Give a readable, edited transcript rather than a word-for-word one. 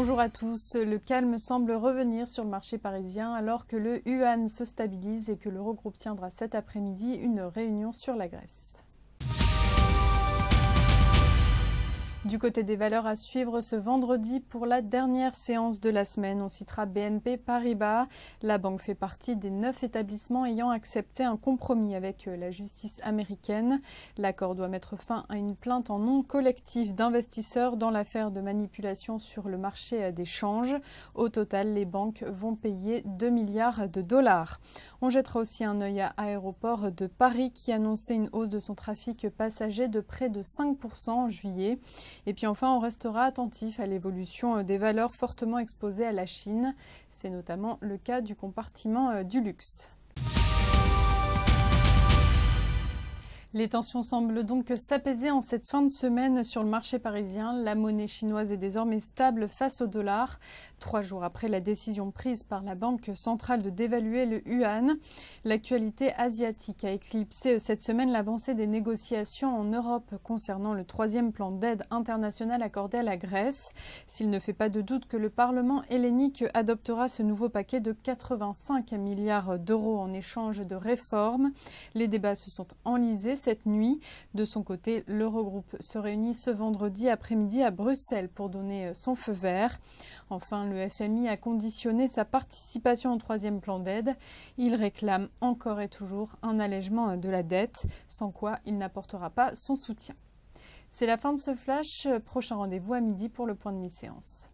Bonjour à tous. Le calme semble revenir sur le marché parisien alors que le yuan se stabilise et que l'Eurogroupe tiendra cet après-midi une réunion sur la Grèce. Du côté des valeurs à suivre ce vendredi pour la dernière séance de la semaine, on citera BNP Paribas. La banque fait partie des 9 établissements ayant accepté un compromis avec la justice américaine. L'accord doit mettre fin à une plainte en nom collectif d'investisseurs dans l'affaire de manipulation sur le marché des changes. Au total, les banques vont payer 2 milliards de dollars. On jettera aussi un œil à Aéroport de Paris qui annonçait une hausse de son trafic passager de près de 5% en juillet. Et puis enfin, on restera attentif à l'évolution des valeurs fortement exposées à la Chine. C'est notamment le cas du compartiment du luxe. Les tensions semblent donc s'apaiser en cette fin de semaine sur le marché parisien. La monnaie chinoise est désormais stable face au dollar. 3 jours après la décision prise par la Banque centrale de dévaluer le yuan, l'actualité asiatique a éclipsé cette semaine l'avancée des négociations en Europe concernant le 3e plan d'aide internationale accordé à la Grèce. S'il ne fait pas de doute que le Parlement hellénique adoptera ce nouveau paquet de 85 milliards d'euros en échange de réformes, les débats se sont enlisés cette nuit. De son côté, l'Eurogroupe se réunit ce vendredi après-midi à Bruxelles pour donner son feu vert. Enfin, le FMI a conditionné sa participation au 3e plan d'aide. Il réclame encore et toujours un allègement de la dette, sans quoi il n'apportera pas son soutien. C'est la fin de ce flash. Prochain rendez-vous à midi pour le point de mi-séance.